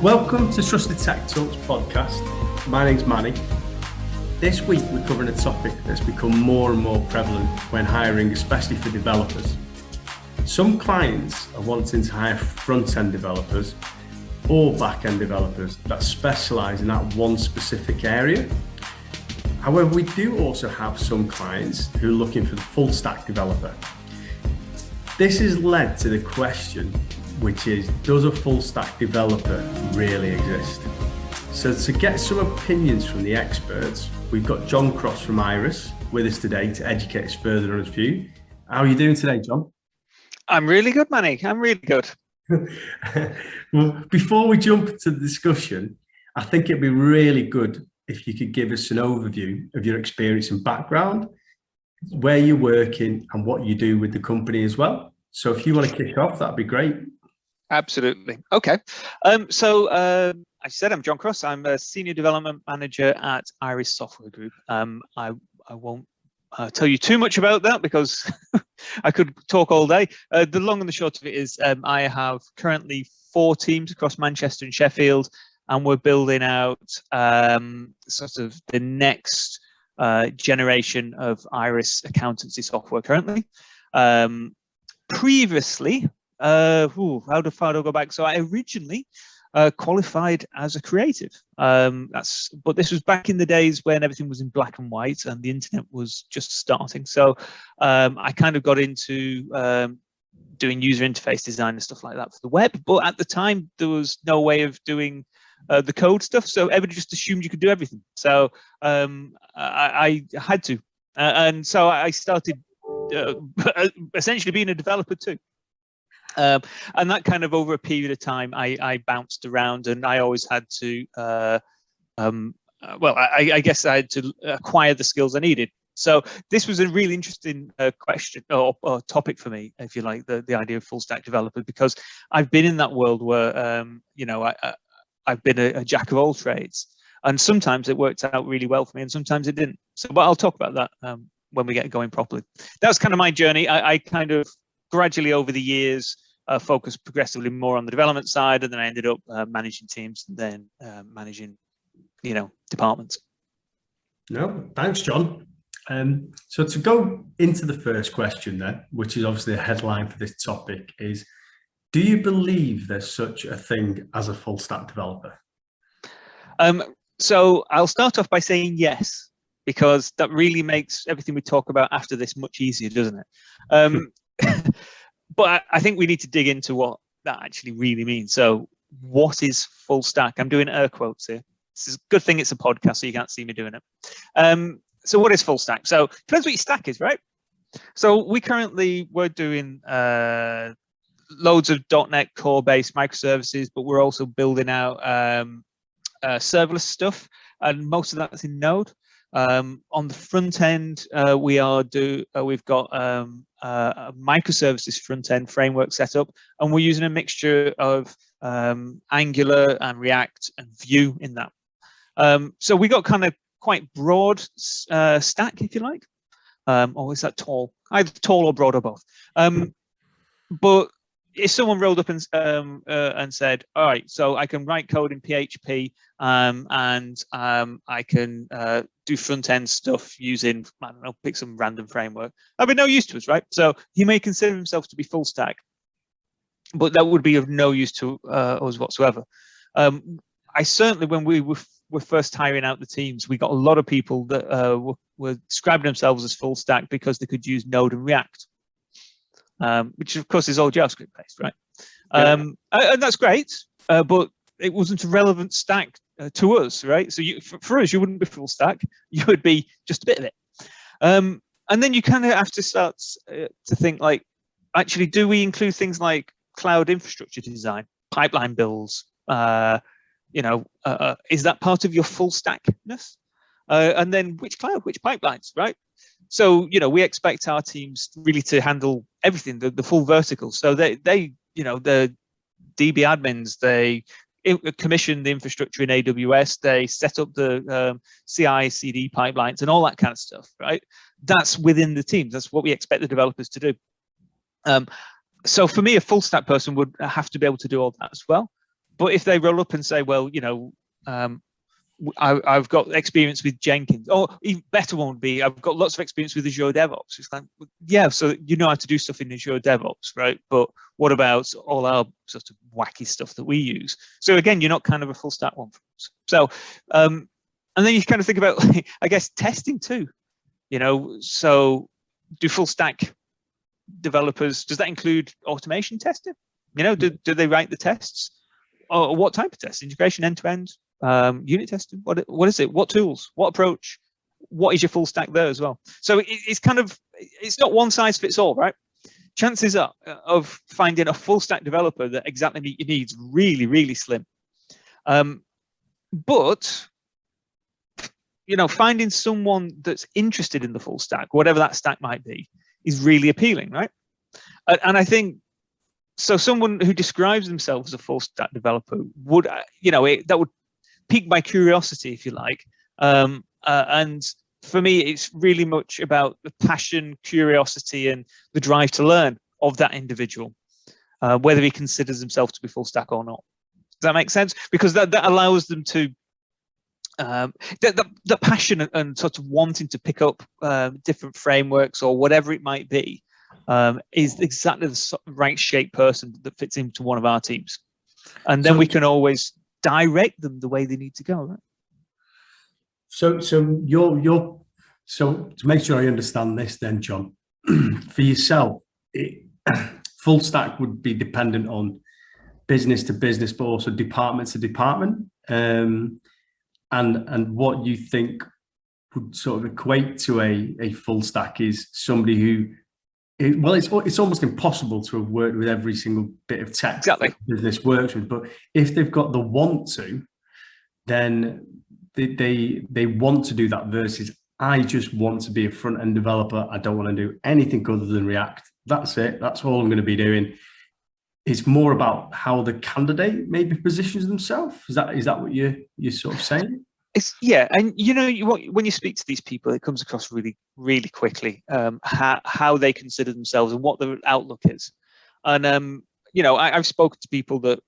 Welcome to Trusted Tech Talks podcast. My name's Manny. This week we're covering a topic that's become more and more prevalent when hiring, especially for developers. Some clients are wanting to hire front-end developers or back-end developers that specialise in that one specific area. However, we do also have some clients who are looking for the full-stack developer. This has led to the question, which is, does a full-stack developer really exist? So to get some opinions from the experts, we've got John Cross from Iris with us today to educate us further on his view. How are you doing today, John? I'm really good, Manny. I'm really good. Well, before we jump into the discussion, I think it'd be really good if you could give us an overview of your experience and background, where you're working and what you do with the company as well. So if you want to kick off, that'd be great. Absolutely. Okay. I said I'm John Cross. I'm a senior development manager at Iris Software Group. I won't tell you too much about that because I could talk all day. The long and the short of it is I have currently 4 teams across Manchester and Sheffield, and we're building out sort of the next generation of Iris accountancy software currently. Previously, how far do I go back? So I originally qualified as a creative. But this was back in the days when everything was in black and white and the internet was just starting. So I kind of got into doing user interface design and stuff like that for the web. But at the time, there was no way of doing the code stuff. So everybody just assumed you could do everything. So I had to. And so I started essentially being a developer too. And that kind of over a period of time, I bounced around, and I always had to, I guess I had to acquire the skills I needed. So this was a really interesting question or topic for me, if you like, the idea of full stack developer, because I've been in that world where, I've been a jack of all trades, and sometimes it worked out really well for me, and sometimes it didn't. So, but I'll talk about that when we get going properly. That's kind of my journey. I kind of gradually over the years focused progressively more on the development side, and then I ended up managing teams, and then managing, departments. No, thanks, John. So to go into the first question then, which is obviously a headline for this topic, is, do you believe there's such a thing as a full stack developer? So I'll start off by saying yes, because that really makes everything we talk about after this much easier, doesn't it? But I think we need to dig into what that actually really means. So what is full stack? I'm doing air quotes here. This is a good thing it's a podcast, so you can't see me doing it. So what is full stack? So it depends what your stack is, right? So we're doing loads of .NET core-based microservices, but we're also building out serverless stuff, and most of that's in Node. On the front end, we've got a microservices front end framework set up, and we're using a mixture of Angular and React and Vue in that. So we got kind of quite broad stack, if you like. Or is that tall? Either tall or broad or both. But if someone rolled up and said, all right, so I can write code in PHP and I can do front end stuff using, I don't know, pick some random framework, that'd be no use to us, right? So he may consider himself to be full stack, but that would be of no use to us whatsoever. I certainly, when we were first hiring out the teams, we got a lot of people that were describing themselves as full stack because they could use Node and React. Which of course is all JavaScript based, right? And that's great, but it wasn't a relevant stack to us, right? So for us, you wouldn't be full stack; you would be just a bit of it. And then you kind of have to start to think, like, actually, do we include things like cloud infrastructure design, pipeline builds? Is that part of your full stackness? And then which cloud, which pipelines, right? So, we expect our teams really to handle everything, the full vertical. So the DB admins, they commission the infrastructure in AWS, they set up the CI/CD pipelines and all that kind of stuff, right? That's within the teams. That's what we expect the developers to do. So for me, a full stack person would have to be able to do all that as well. But if they roll up and say, well, I've got experience with Jenkins, or even better one would be, I've got lots of experience with Azure DevOps. It's like, yeah, so you know how to do stuff in Azure DevOps, right? But what about all our sort of wacky stuff that we use? So again, you're not kind of a full stack one for us. So, and then you kind of think about, I guess, testing too. So do full stack developers, does that include automation testing? Do they write the tests? Or what type of tests? Integration, end-to-end, unit testing? What is it? What tools? What approach? What is your full stack there as well? So it's not one size fits all, right? Chances are of finding a full stack developer that exactly meet your needs really, really slim. But finding someone that's interested in the full stack, whatever that stack might be, is really appealing, right? And I think so. Someone who describes themselves as a full stack developer would, that would pique my curiosity, if you like. And for me, it's really much about the passion, curiosity, and the drive to learn of that individual, whether he considers himself to be full stack or not. Does that make sense? Because that allows them to the passion and sort of wanting to pick up different frameworks or whatever it might be is exactly the right shaped person that fits into one of our teams, and then we can always direct them the way they need to go, right? So to make sure I understand this, then, John, for yourself, full stack would be dependent on business to business, but also department to department. And what you think would sort of equate to a full stack is somebody who, it's almost impossible to have worked with every single bit of tech exactly that business works with. But if they've got the want to, then they want to do that versus I just want to be a front-end developer. I don't want to do anything other than React. That's it. That's all I'm going to be doing. It's more about how the candidate maybe positions themselves. Is that what you're sort of saying? Yeah, and when you speak to these people, it comes across really, really quickly how they consider themselves and what their outlook is. And I've spoken to people that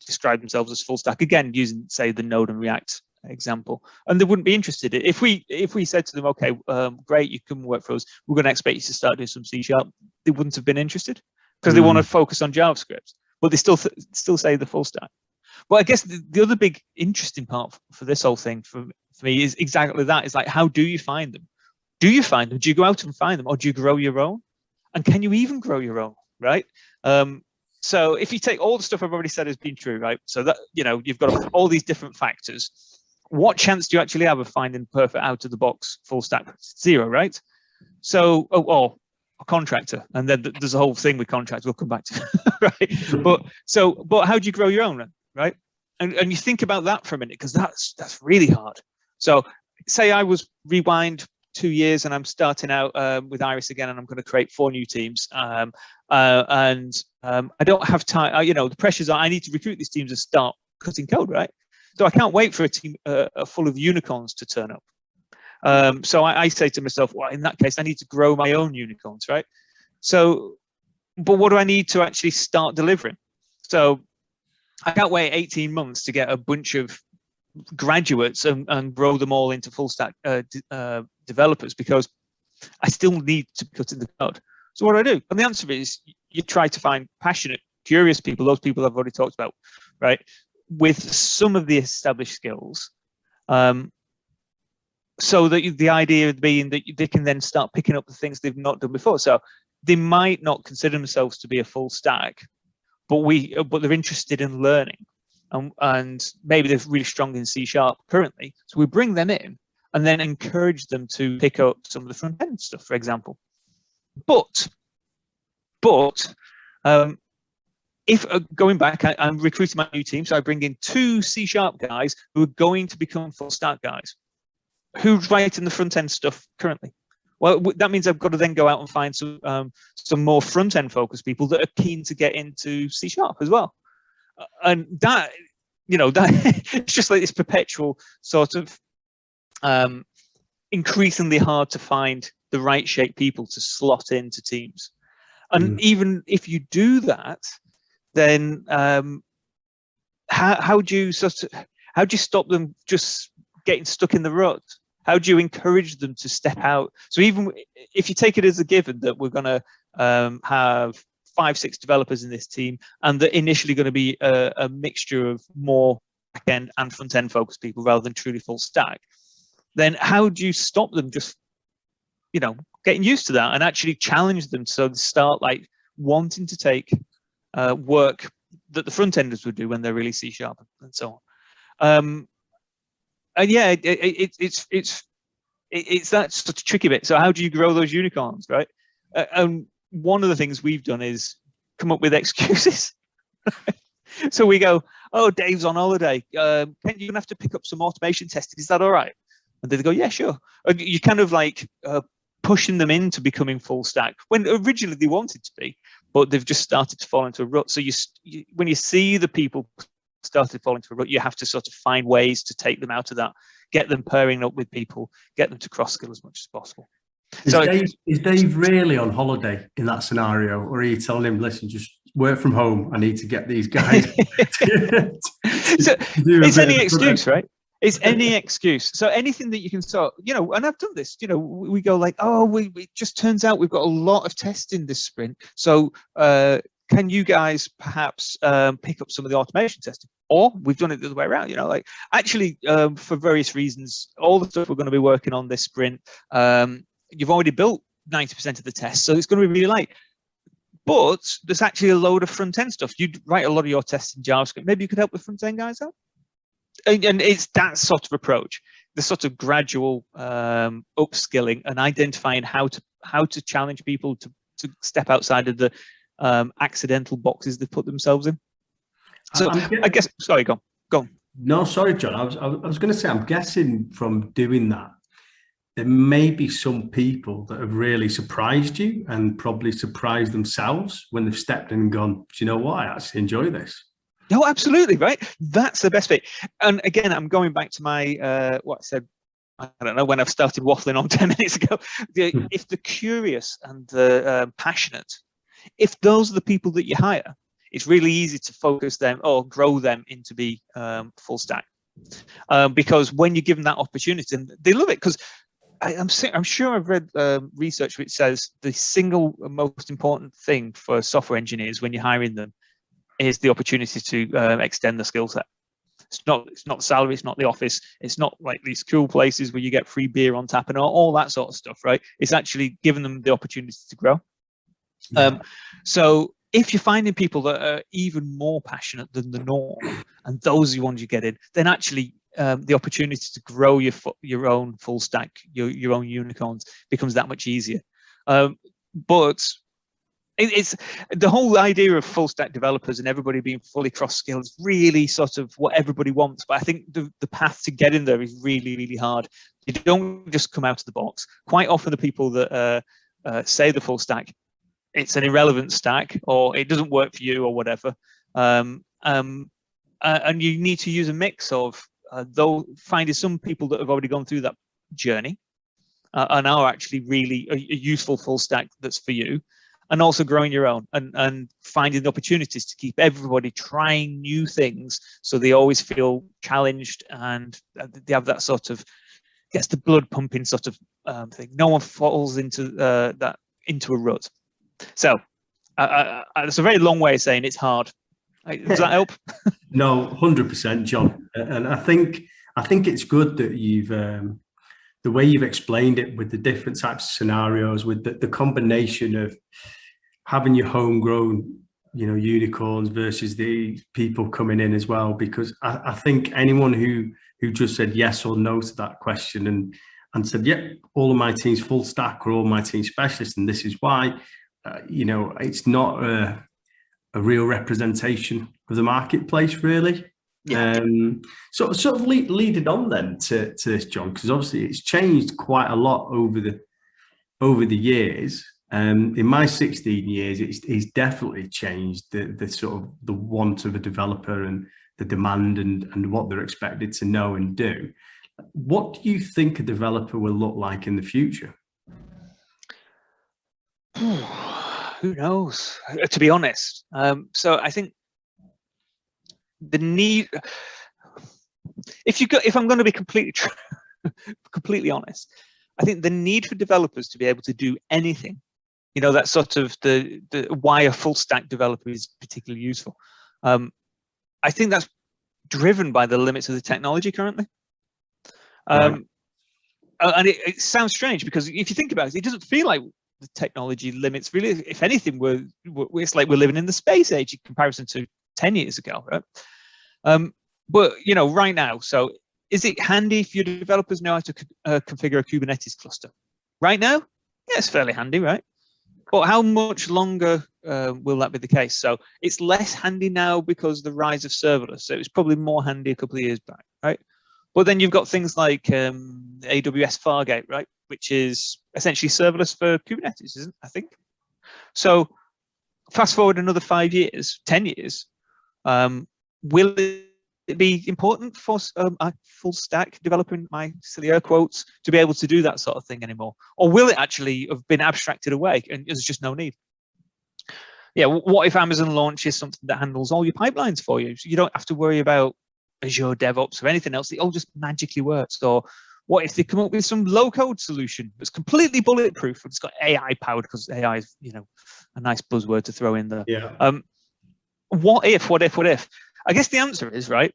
describe themselves as full stack, again using, say, the Node and React example, and they wouldn't be interested. If we said to them, okay, great, you can work for us, we're going to expect you to start doing some C#, they wouldn't have been interested because they want to focus on JavaScript, but they still say the full stack. Well, I guess the other big interesting part for this whole thing for me is exactly that. It's like, how do you find them? Do you find them? Do you go out and find them, or do you grow your own? And can you even grow your own, right? So if you take all the stuff I've already said as being true, right? So that, you've got all these different factors. What chance do you actually have of finding perfect out of the box full stack? Zero, right? So, a contractor, and then there's a whole thing with contracts we'll come back to, right? But how do you grow your own then, right? And you think about that for a minute, because that's really hard. So say I was rewind 2 years and I'm starting out with Iris again, and I'm going to create 4 new teams, and I don't have time. The pressures are I need to recruit these teams and start cutting code, right? So I can't wait for a team full of unicorns to turn up. So I say to myself, well, in that case, I need to grow my own unicorns, right? So, but what do I need to actually start delivering? So I can't wait 18 months to get a bunch of graduates and grow them all into full stack developers, because I still need to cut in the code. So what do? And the answer is you try to find passionate, curious people, those people I've already talked about, right? With some of the established skills. So that the idea being that they can then start picking up the things they've not done before. So they might not consider themselves to be a full stack, but they're interested in learning, and maybe they're really strong in C# currently. So we bring them in and then encourage them to pick up some of the front end stuff, for example. But if going back, I'm recruiting my new team, so I bring in 2 C# guys who are going to become full stack guys. Who's writing the front end stuff currently? Well, that means I've got to then go out and find some more front end focused people that are keen to get into C# as well. And that, it's just like this perpetual sort of increasingly hard to find the right shape people to slot into teams. And even if you do that, then how do you stop them just getting stuck in the rut? How do you encourage them to step out? So even if you take it as a given that we're going to have 5-6 developers in this team, and they're initially going to be a mixture of more back-end and front-end focused people rather than truly full stack, then how do you stop them just, getting used to that and actually challenge them so they start like wanting to take work that the front-enders would do when they're really C# and so on. And yeah, it's that sort of tricky bit. So how do you grow those unicorns, right? And one of the things we've done is come up with excuses. So we go, oh, Dave's on holiday. You're gonna have to pick up some automation testing. Is that all right? And they go, yeah, sure. And you kind of like pushing them into becoming full stack when originally they wanted to be, but they've just started to fall into a rut. So when you see the people started falling into a rut, you have to sort of find ways to take them out of that, get them pairing up with people, get them to cross skill as much as possible. Is Dave really on holiday in that scenario, or are you telling him, listen, just work from home, I need to get these guys so it's any excuse, right? It's any excuse. So anything that you can start, and I've done this, we go like, oh, it just turns out we've got a lot of testing this sprint, so can you guys perhaps pick up some of the automation testing? Or we've done it the other way around, actually, for various reasons, all the stuff we're going to be working on this sprint, you've already built 90% of the tests, so it's going to be really light. But there's actually a load of front-end stuff. You'd write a lot of your tests in JavaScript. Maybe you could help the front-end guys out. And it's that sort of approach, the sort of gradual upskilling and identifying how to challenge people to step outside of the accidental boxes they put themselves in. So I guess, sorry, go on. No, sorry, John. I was going to say, I'm guessing from doing that, there may be some people that have really surprised you and probably surprised themselves when they've stepped in and gone, do you know what? I actually enjoy this. No, absolutely, right? That's the best bit. And again, I'm going back to my, what I said, I don't know, when I've started waffling on 10 minutes ago. If the curious and the passionate, if those are the people that you hire, it's really easy to focus them or grow them into be full stack. Because when you give them that opportunity, and they love it, because I'm sure I've read research which says the single most important thing for software engineers when you're hiring them is the opportunity to extend the skill set. It's not salary, it's not the office, it's not like these cool places where you get free beer on tap and all that sort of stuff, right? It's actually giving them the opportunity to grow. Yeah. So if you're finding people that are even more passionate than the norm, and those are the ones you get in, then actually the opportunity to grow your own full stack, your own unicorns becomes that much easier. But it's the whole idea of full stack developers and everybody being fully cross skilled is really sort of what everybody wants. But I think the path to getting there is really, really hard. You don't just come out of the box. Quite often the people that say the full stack, it's an irrelevant stack or it doesn't work for you or whatever. And you need to use a mix of finding some people that have already gone through that journey and are actually really a useful full stack that's for you, and also growing your own and finding the opportunities to keep everybody trying new things so they always feel challenged and they have that sort of, gets the blood pumping sort of thing. No one falls into into a rut. So it's a very long way of saying it's hard. Does that help? No, 100%, John. And I think it's good that you've the way you've explained it with the different types of scenarios, with the combination of having your homegrown, unicorns versus the people coming in as well. Because I think anyone who just said yes or no to that question and said, yeah, all of my team's full stack or all my team specialists, and this is why, it's not a real representation of the marketplace, really. Yeah. So sort of leading on then to this, John, because obviously it's changed quite a lot over the years. In my 16 years, it's definitely changed the sort of the want of a developer and the demand and what they're expected to know and do. What do you think a developer will look like in the future? Who knows, to be honest. So I think the need. If I'm going to be completely honest, I think the need for developers to be able to do anything, that's sort of the why a full stack developer is particularly useful. I think that's driven by the limits of the technology currently. Right. And it sounds strange because if you think about it, it doesn't feel like the technology limits really. If anything, it's like we're living in the space age in comparison to 10 years ago, right? But right now, so is it handy if your developers know how to configure a Kubernetes cluster? Right now, yeah, it's fairly handy, right? But how much longer will that be the case? So it's less handy now because of the rise of serverless. So it was probably more handy a couple of years back, right? But then you've got things like AWS Fargate, right? Which is essentially serverless for Kubernetes, isn't it? I think. So fast forward another 5 years, 10 years, will it be important for a full stack developer, in my silly air quotes, to be able to do that sort of thing anymore? Or will it actually have been abstracted away and there's just no need? Yeah, what if Amazon launches something that handles all your pipelines for you? So you don't have to worry about Azure DevOps or anything else. It all just magically works. Or what if they come up with some low-code solution that's completely bulletproof? It's got AI powered, because AI is, a nice buzzword to throw in there. Yeah. What if? I guess the answer is, right,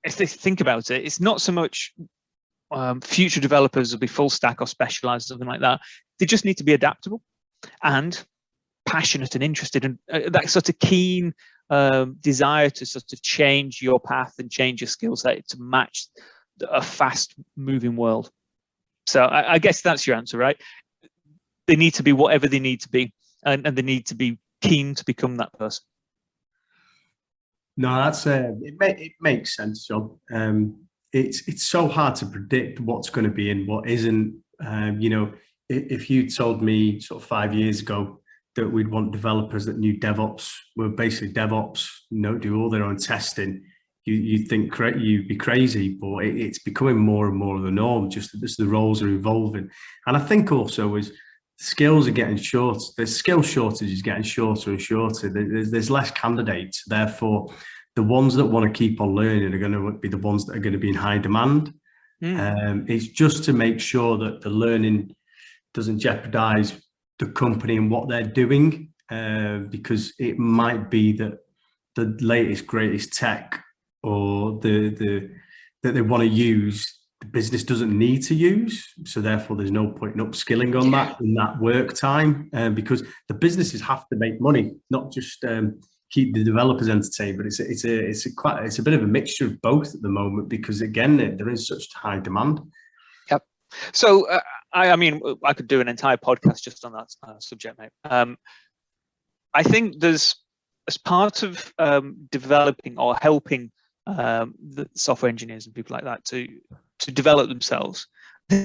if they think about it, it's not so much future developers will be full stack or specialized, something like that. They just need to be adaptable and passionate and interested, and that sort of keen desire to sort of change your path and change your skill set to match a fast moving world. So I guess that's your answer, right? They need to be whatever they need to be, and they need to be keen to become that person. No, that's it makes sense, John. It's so hard to predict what's going to be and what isn't. If you told me sort of 5 years ago that we'd want developers that knew DevOps, were basically DevOps, do all their own testing, you'd think you'd be crazy. But it's becoming more and more of the norm. Just as the roles are evolving, and I think also as skills are getting short, the skill shortage is getting shorter and shorter. There's less candidates. Therefore, the ones that want to keep on learning are going to be the ones that are going to be in high demand. It's just to make sure that the learning doesn't jeopardize the company and what they're doing, because it might be that the latest, greatest tech or that they want to use, the business doesn't need to use. So therefore, there's no point in upskilling on that in that work time, because the businesses have to make money, not just keep the developers entertained. But it's a bit of a mixture of both at the moment, because again, they're in such high demand. Yep. So I mean, I could do an entire podcast just on that subject, mate. I think there's, as part of developing or helping the software engineers and people like that to develop themselves,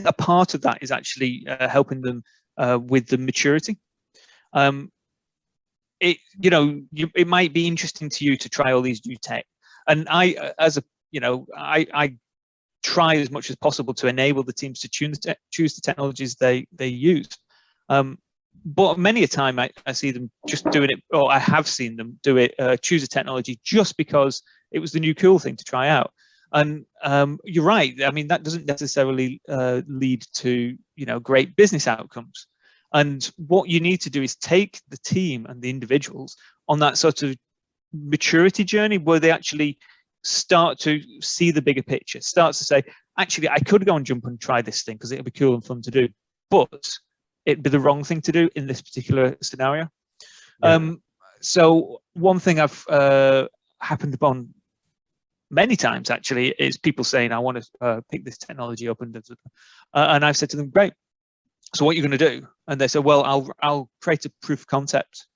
a part of that is actually helping them with the maturity. It might be interesting to you to try all these new tech, and I try as much as possible to enable the teams to choose the technologies they use. But many a time I see them just doing it, or I have seen them do it, choose a technology just because it was the new cool thing to try out. And you're right. I mean, that doesn't necessarily lead to great business outcomes. And what you need to do is take the team and the individuals on that sort of maturity journey where they actually start to see the bigger picture, starts to say, actually, I could go and jump and try this thing because it'll be cool and fun to do, but it'd be the wrong thing to do in this particular scenario. Yeah. So one thing I've happened upon many times actually is people saying, I want to pick this technology up, and I've said to them, great. So what are you going to do? And they said, well, I'll create a proof of concept.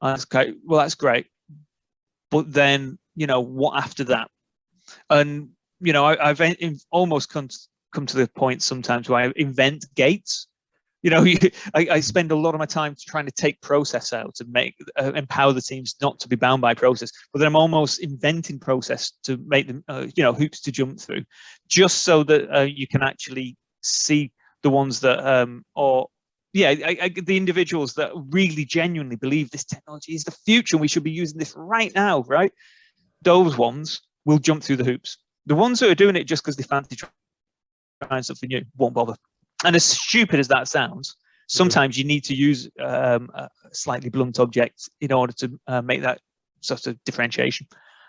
And I was okay, well, that's great. But then, what after that? And, I've almost come to the point sometimes where I invent gates. I spend a lot of my time trying to take process out and make empower the teams not to be bound by process, but then I'm almost inventing process to make them, hoops to jump through, just so that you can actually see the ones that, the individuals that really genuinely believe this technology is the future and we should be using this right now, right? those ones will jump through the hoops. The ones that are doing it just because they fancy trying something new won't bother. And as stupid as that sounds, sometimes you need to use a slightly blunt object in order to make that sort of differentiation.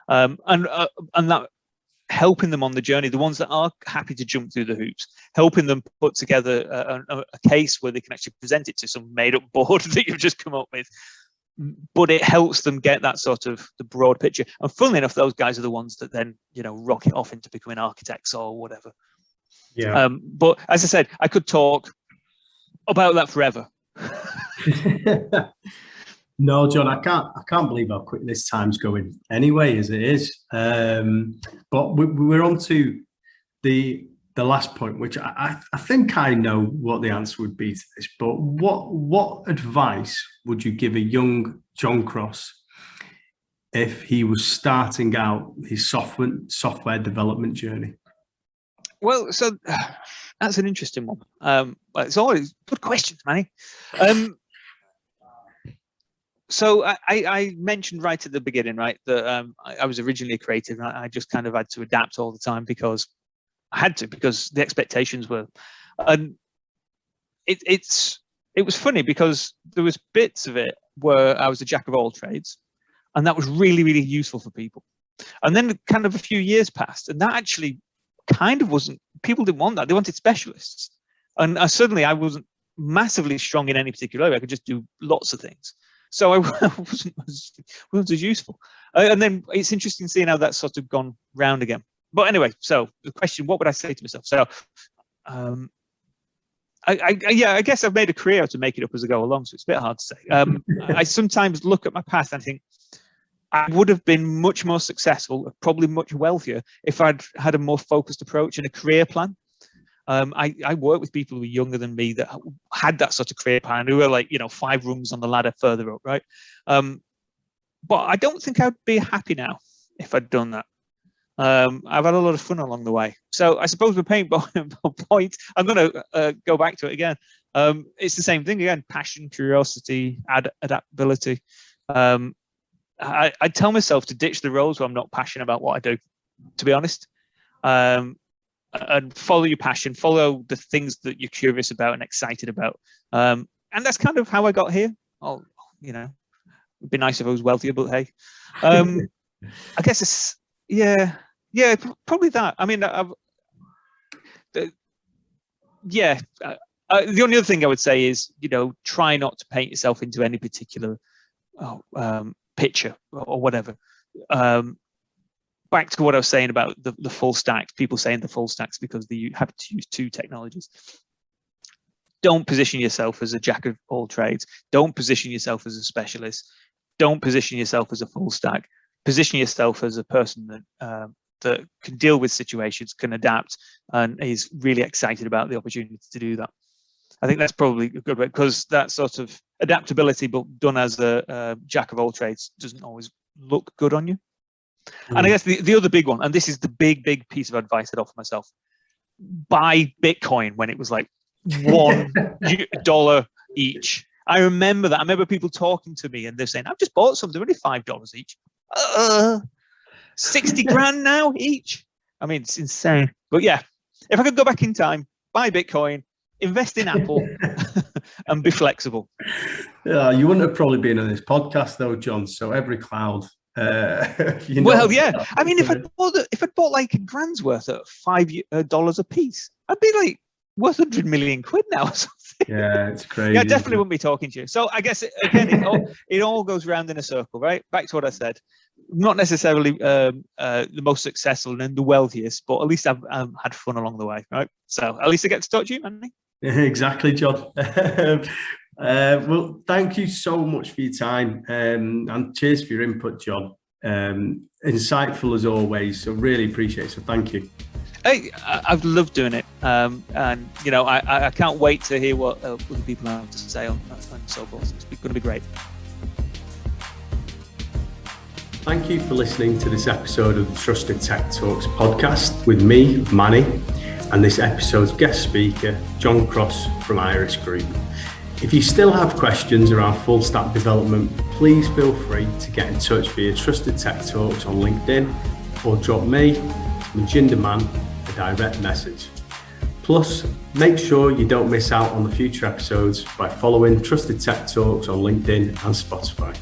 And that helping them on the journey, the ones that are happy to jump through the hoops, helping them put together a case where they can actually present it to some made-up board that you've just come up with. But it helps them get that sort of the broad picture. And funnily enough, those guys are the ones that then, rocket off into becoming architects or whatever. Yeah. But as I said, I could talk about that forever. No, John, I can't believe how quick this time's going anyway, as it is. But we're on to the last point, which I think I know what the answer would be to this. But what advice would you give a young John Cross if he was starting out his software development journey? Well, so that's an interesting one. It's always good questions, Manny. So I mentioned right at the beginning, right, that I was originally a creative, and I just kind of had to adapt all the time because I had to, because the expectations were, and it was funny because there was bits of it where I was a jack of all trades, and that was really, really useful for people. And then kind of a few years passed, and that actually kind of wasn't, people didn't want that. They wanted specialists. And suddenly I wasn't massively strong in any particular area. I could just do lots of things. So I wasn't as useful. And then it's interesting seeing how that's sort of gone round again. But anyway, so the question, what would I say to myself? So I guess I've made a career to make it up as I go along, so it's a bit hard to say. I sometimes look at my past and think I would have been much more successful, probably much wealthier, if I'd had a more focused approach and a career plan. I work with people who were younger than me that had that sort of career plan, who were like, 5 rungs on the ladder further up, right? But I don't think I'd be happy now if I'd done that. I've had a lot of fun along the way. So I suppose the point, I'm going to go back to it again. It's the same thing again: passion, curiosity, adaptability. I tell myself to ditch the roles where I'm not passionate about what I do, to be honest. And follow your passion, follow the things that you're curious about and excited about. And that's kind of how I got here. Oh, it'd be nice if I was wealthier, but hey. I guess it's, yeah, probably that. I mean, the only other thing I would say is, try not to paint yourself into any particular picture or whatever. Back to what I was saying about the full stacks, people saying the full stacks because they have to use 2 technologies. Don't position yourself as a jack of all trades. Don't position yourself as a specialist. Don't position yourself as a full stack. Position yourself as a person that can deal with situations, can adapt, and is really excited about the opportunity to do that. I think that's probably a good way, because that sort of adaptability, but done as a jack of all trades, doesn't always look good on you. And I guess the other big one, and this is the big piece of advice I'd offer myself: buy Bitcoin when it was like $1 each. I remember that. I remember people talking to me and they're saying, I've just bought some, they're only $5 each. 60 grand now each. I mean, it's insane. But yeah, if I could go back in time, buy Bitcoin, invest in Apple, and be flexible. Yeah, you wouldn't have probably been on this podcast though, John. So every cloud. Well, yeah. I mean, if I'd bought like a grand's worth at $5 a piece, I'd be like worth 100 million quid now or something. Yeah, it's crazy. Yeah, I definitely wouldn't be talking to you. So I guess it all goes round in a circle, right? Back to what I said. Not necessarily the most successful and the wealthiest, but at least I've had fun along the way, right? So at least I get to talk to you, Manny. Exactly, John. Well, thank you so much for your time, and cheers for your input, John. Insightful as always, so really appreciate it. So thank you. Hey, I've loved doing it, and I can't wait to hear what other people have to say on so forth. It's going to be great. Thank you for listening to this episode of the Trusted Tech Talks podcast with me, Manny, and this episode's guest speaker, John Cross from Iris Group. If you still have questions around full stack development, please feel free to get in touch via Trusted Tech Talks on LinkedIn or drop me, Majinder Man, a direct message. Plus, make sure you don't miss out on the future episodes by following Trusted Tech Talks on LinkedIn and Spotify.